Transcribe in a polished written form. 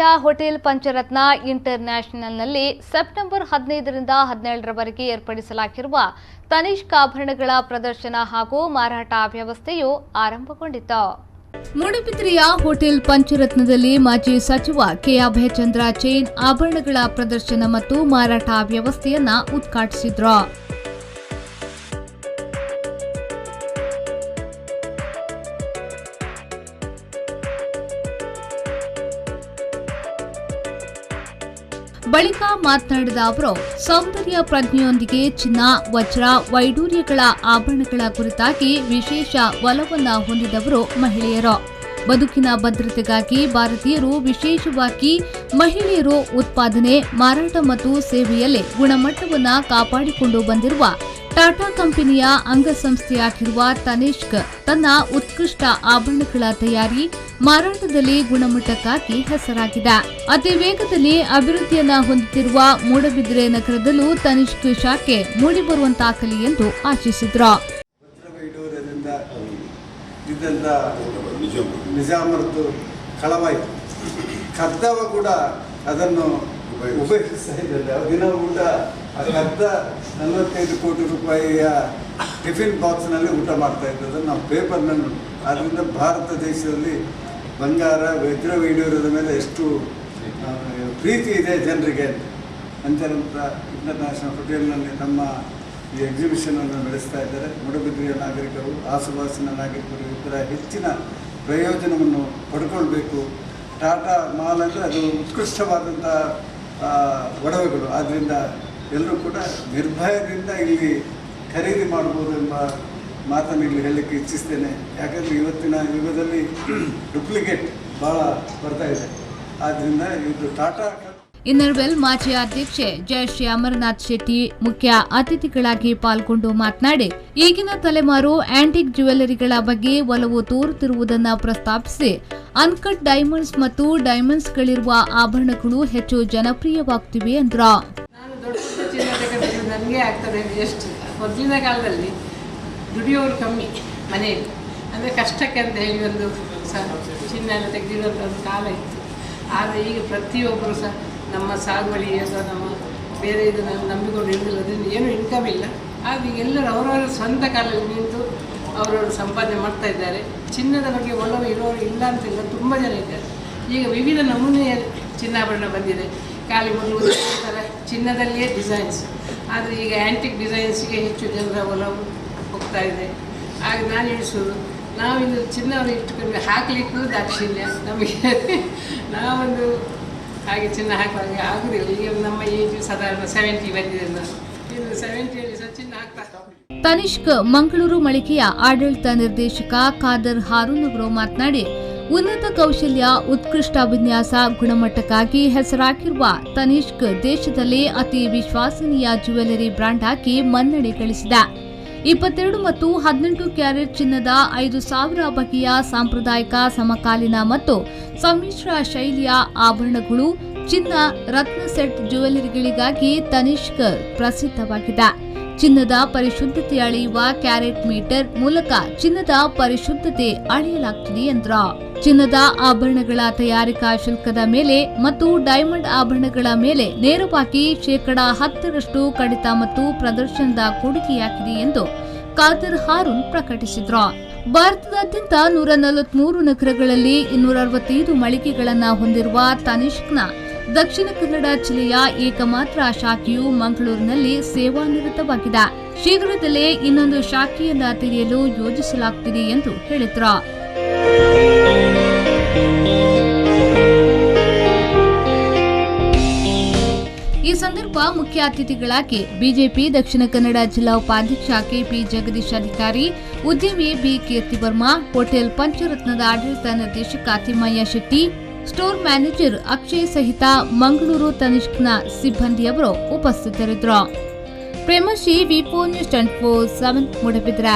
ಮೂಡುಬಿದ್ರೆಯ hotel Pancharatna ಇಂಟರ್ನ್ಯಾಷನಲ್ನಲ್ಲಿ September 15ರಿಂದ 17ರವರೆಗೆ ಏರ್ಪಡಿಸಲಾಗಿರುವ Tanishq ಆಭರಣಗಳ ಪ್ರದರ್ಶನ ಹಾಗೂ ಮಾರಾಟ ವ್ಯವಸ್ಥೆಯು ಆರಂಭಗೊಂಡಿತು. ಮೂಡುಬಿದ್ರೆಯ ಹೋಟೆಲ್ ಪಂಚರತ್ನದಲ್ಲಿ ಮಾಜಿ ಸಚಿವ ಕೆ. ಅಭಯಚಂದ್ರ ಚೈನ್ ಆಭರಣಗಳ ಪ್ರದರ್ಶನ ಮತ್ತು ಮಾರಾಟ ವ್ಯವಸ್ಥೆಯನ್ನ ಉದ್ಘಾಟಿಸಿದ್ರು. ಬಳಿಕ ಮಾತನಾಡಿದ ಅವರು, ಸೌಂದರ್ಯ ಪ್ರಜ್ಞೆಯೊಂದಿಗೆ ಚಿನ್ನ, ವಜ್ರ, ವೈಡೂರ್ಯಗಳ ಆಭರಣಗಳ ಕುರಿತಾಗಿ ವಿಶೇಷ ಒಲವನ್ನ ಹೊಂದಿದವರು ಮಹಿಳೆಯರು. ಬದುಕಿನ ಭದ್ರತೆಗಾಗಿ ಭಾರತೀಯರು, ವಿಶೇಷವಾಗಿ ಮಹಿಳೆಯರು ಉತ್ಪಾದನೆ, ಮಾರಾಟ ಮತ್ತು ಸೇವೆಯಲ್ಲಿ ಗುಣಮಟ್ಟವನ್ನು ಕಾಪಾಡಿಕೊಂಡು ಬಂದಿರುವ ಟಾಟಾ ಕಂಪನಿಯ ಅಂಗಸಂಸ್ಥೆಯಾಗಿರುವ ತನಿಷ್ಕ್ ತನ್ನ ಉತ್ಕೃಷ್ಟ ಆಭರಣಗಳ ತಯಾರಿ, ಮಾರಾಟದಲ್ಲಿ ಗುಣಮಟ್ಟಕ್ಕಾಗಿ ಹೆಸರಾಗಿದೆ. ಅತಿ ವೇಗದಲ್ಲಿ ಅಭಿವೃದ್ಧಿಯನ್ನ ಹೊಂದುತ್ತಿರುವ ಮೂಡುಬಿದ್ರೆ ನಗರದಲ್ಲೂ ತನಿಷ್ಕ್ ಶಾಖೆ ಮೂಡಿಬರುವಂತಾಗಲಿ ಎಂದು ಆಶಿಸಿದ್ರು. ನಿಜಾಮರದ್ದು ಕಳವಾಯಿತು, ಕದ್ದವ ಕೂಡ ಅದನ್ನು ಉಪಯೋಗಿಸ್ತಾ ಇದ್ದಾರೆ. ದಿನ ಊಟ ಕದ್ದ 45 ಕೋಟಿ ರೂಪಾಯಿಯ ಟಿಫಿನ್ ಬಾಕ್ಸ್ನಲ್ಲಿ ಊಟ ಮಾಡ್ತಾ ಇದ್ದದನ್ನು ನಾವು ಪೇಪರ್ನಲ್ಲಿ. ಆದ್ದರಿಂದ ಭಾರತ ದೇಶದಲ್ಲಿ ಬಂಗಾರ, ವಜ್ರ, ವೈಡೂರ್ಯದ ಮೇಲೆ ಎಷ್ಟು ಪ್ರೀತಿ ಇದೆ ಜನರಿಗೆ. ಪಂಚರತ್ನ ಇಂಟರ್ನ್ಯಾಷನಲ್ ಹೋಟೆಲ್ನಲ್ಲಿ ನಮ್ಮ ಈ ಎಕ್ಸಿಬಿಷನನ್ನು ನಡೆಸ್ತಾ ಇದ್ದಾರೆ. ಮೂಡುಬಿದ್ರೆಯ ನಾಗರಿಕರು, ಆಸುಪಾಸಿನ ನಾಗರಿಕರು ಇದರ ಹೆಚ್ಚಿನ ಪ್ರಯೋಜನವನ್ನು ಪಡ್ಕೊಳ್ಬೇಕು. ಟಾಟಾ ಮಾಲ್ ಅಂದರೆ ಅದು ಉತ್ಕೃಷ್ಟವಾದಂಥ ಒಡವೆಗಳು. ಆದ್ದರಿಂದ ಎಲ್ಲರೂ ಕೂಡ ನಿರ್ಭಯದಿಂದ ಇಲ್ಲಿ ಖರೀದಿ ಮಾಡ್ಬೋದು ಎಂಬ ಮಾತನ್ನು ಇಲ್ಲಿ ಹೇಳಲಿಕ್ಕೆ ಇಚ್ಛಿಸ್ತೇನೆ. ಯಾಕಂದರೆ ಇವತ್ತಿನ ಯುಗದಲ್ಲಿ ಡುಪ್ಲಿಕೇಟ್ ಭಾಳ ಬರ್ತಾ ಇದೆ. ಆದ್ದರಿಂದ ಇದು ಟಾಟಾ. ಇನ್ನರ್ವೆಲ್ ಮಾಜಿ ಅಧ್ಯಕ್ಷೆ ಜಯಶ್ರೀ ಅಮರನಾಥ್ ಶೆಟ್ಟಿ ಮುಖ್ಯ ಅತಿಥಿಗಳಾಗಿ ಪಾಲ್ಗೊಂಡು ಮಾತನಾಡಿ, ಈಗಿನ ತಲೆಮಾರು ಆಂಟಿಕ್ ಜ್ಯುವೆಲರಿಗಳ ಬಗ್ಗೆ ಒಲವು ತೋರುತ್ತಿರುವುದನ್ನು ಪ್ರಸ್ತಾಪಿಸಿ, ಅನ್ಕಟ್ ಡೈಮಂಡ್ಸ್ ಮತ್ತು ಡೈಮಂಡ್ಸ್ಗಳಿರುವ ಆಭರಣಗಳು ಹೆಚ್ಚು ಜನಪ್ರಿಯವಾಗುತ್ತಿವೆ ಎಂದರು. ನಾನು ದೊಡ್ಡ ಚಿನ್ನ ತೆಗೆದು ನನಗೆ ಆಗ್ತದೆ ಎಷ್ಟು. ಮೊದಲಿನ ಕಾಲದಲ್ಲಿ ದುಡಿಯೋರು ಕಮ್ಮಿ ಮನೆಯಲ್ಲಿ, ಅಂದರೆ ಕಷ್ಟಕ್ಕೆ ಅಂತ ಹೇಳಿ ಒಂದು ಚಿನ್ನ ಎಲ್ಲ ತೆಗೆದಿರುವಂಥ ಒಂದು ಕಾಲ ಇತ್ತು. ಆದರೆ ಈಗ ಪ್ರತಿಯೊಬ್ಬರು ಸಹ ನಮ್ಮ ಸಾಗುವಳಿ ಅಥವಾ ನಮ್ಮ ಬೇರೆ ಇದನ್ನು ನಂಬಿಕೊಂಡು ಇರೋದ್ರಿಂದ ಏನು ಇನ್ಕಮ್ ಇಲ್ಲ. ಆದರೆ ಈಗ ಎಲ್ಲರೂ ಅವರವರ ಸ್ವಂತ ಕಾಲದಲ್ಲಿ ನಿಂತು ಅವರವರು ಸಂಪಾದನೆ ಮಾಡ್ತಾ ಇದ್ದಾರೆ. ಚಿನ್ನದ ಬಗ್ಗೆ ಒಲವು ಇರೋರು ಇಲ್ಲ ಅಂತಿಲ್ಲ, ತುಂಬ ಜನ ಇದ್ದಾರೆ. ಈಗ ವಿವಿಧ ನಮೂನೆಯ ಚಿನ್ನಾಭರಣ ಬಂದಿದೆ. ಖಾಲಿ ಮೊದಲು ಥರ ಚಿನ್ನದಲ್ಲಿಯೇ ಡಿಸೈನ್ಸ್, ಆದರೆ ಈಗ ಆ್ಯಂಟಿಕ್ ಡಿಸೈನ್ಸ್ಗೆ ಹೆಚ್ಚು ಜನರ ಒಲವು ಹೋಗ್ತಾ ಇದೆ. ಆಗ ನಾನು ಎಣಿಸೋದು, ನಾವಿಂದು ಚಿನ್ನವನ್ನು ಇಟ್ಟುಕೊಂಡು ಹಾಕಲಿಕ್ಕೂ ದಾಕ್ಷಿಣ್ಯ ನಮಗೆ. ನಾವೊಂದು ಹಾಗೆ ಚಿನ್ನ ಹಾಕುವಾಗ ಆಗುದಿಲ್ಲ. ಈಗ ನಮ್ಮ ಏಜ್ ಸಾಧಾರಣ 70 ಬಂದಿದೆ. ಇನ್ನು 70ಯಲ್ಲಿ ಸಹ ಚಿನ್ನ ಹಾಕ್ತಾ. ತನಿಷ್ಕ್ ಮಂಗಳೂರು ಮಳಿಗೆಯ ಆಡಳಿತ ನಿರ್ದೇಶಕ ಖಾದರ್ ಹಾರೂನ್ ಅವರು ಮಾತನಾಡಿ, ಉನ್ನತ ಕೌಶಲ್ಯ, ಉತ್ಕೃಷ್ಟ ವಿನ್ಯಾಸ, ಗುಣಮಟ್ಟಕ್ಕಾಗಿ ಹೆಸರಾಗಿರುವ ತನಿಷ್ಕ್ ದೇಶದಲ್ಲಿ ಅತಿ ವಿಶ್ವಸನೀಯ ಜ್ಯುವೆಲರಿ ಬ್ರಾಂಡ್ ಆಗಿ ಮನ್ನಣೆ ಗಳಿಸಿದೆ. 22 ಮತ್ತು 18 ಕ್ಯಾರೆಟ್ ಚಿನ್ನದ 5,000 ಬಗೆಯ ಸಾಂಪ್ರದಾಯಿಕ, ಸಮಕಾಲೀನ ಮತ್ತು ಸಮ್ಮಿಶ್ರ ಶೈಲಿಯ ಆಭರಣಗಳು, ಚಿನ್ನ, ರತ್ನ ಸೆಟ್ ಜ್ಯುವೆಲರಿಗಳಿಗಾಗಿ ತನಿಷ್ಕ್ ಪ್ರಸಿದ್ಧವಾಗಿದೆ. ಚಿನ್ನದ ಪರಿಶುದ್ಧತೆ ಅಳೆಯುವ ಕ್ಯಾರೆಟ್ ಮೀಟರ್ ಮೂಲಕ ಚಿನ್ನದ ಪರಿಶುದ್ಧತೆ ಅಳೆಯಲಾಗುತ್ತದೆ ಎಂದರು. ಚಿನ್ನದ ಆಭರಣಗಳ ತಯಾರಿಕಾ ಶುಲ್ಕದ ಮೇಲೆ ಮತ್ತು ಡೈಮಂಡ್ ಆಭರಣಗಳ ಮೇಲೆ ನೇರವಾಗಿ 10% ಕಡಿತ ಮತ್ತು ಪ್ರದರ್ಶನದ ಕೊಡುಗೆಯಾಗಿದೆ ಎಂದು ಖಾದರ್ ಹಾರೂನ್ ಪ್ರಕಟಿಸಿದರು. ಭಾರತದಾದ್ಯಂತ 143 ನಗರಗಳಲ್ಲಿ 265 ಮಳಿಗೆಗಳನ್ನು ಹೊಂದಿರುವ ತನಿಷ್ಕ್ನ ದಕ್ಷಿಣ ಕನ್ನಡ ಜಿಲ್ಲೆಯ ಏಕಮಾತ್ರ ಶಾಖೆಯು ಮಂಗಳೂರಿನಲ್ಲಿ ಸೇವಾನಿರತವಾಗಿದೆ. ಶೀಘ್ರದಲ್ಲೇ ಇನ್ನೊಂದು ಶಾಖೆಯನ್ನ ತೆರೆಯಲು ಯೋಜಿಸಲಾಗುತ್ತಿದೆ ಎಂದು ಹೇಳಿದರು. ಈ ಸಂದರ್ಭ ಮುಖ್ಯ ಅತಿಥಿಗಳಾಗಿ ಬಿಜೆಪಿ ದಕ್ಷಿಣ ಕನ್ನಡ ಜಿಲ್ಲಾ ಉಪಾಧ್ಯಕ್ಷ ಕೆಪಿ ಜಗದೀಶ್ ಅಧಿಕಾರಿ, ಉದ್ಯಮಿ ಬಿ ಕೀರ್ತಿವರ್ಮಾ, ಹೋಟೆಲ್ ಪಂಚರತ್ನದ ಆಡಳಿತ ನಿರ್ದೇಶಕ ತಿಮ್ಮಯ್ಯ ಶೆಟ್ಟಿ, ಸ್ಟೋರ್ ಮ್ಯಾನೇಜರ್ ಅಕ್ಷಯ್ ಸಹಿತ ಮಂಗಳೂರು ತನಿಷ್ಕ್ನ ಸಿಬ್ಬಂದಿಯವರು ಉಪಸ್ಥಿತರಿದ್ದರು. ಪ್ರೇಮಶ್ರೀ, ವಿ4 ನ್ಯೂಸ್ 24/7 ಮೂಡುಬಿದ್ರೆ.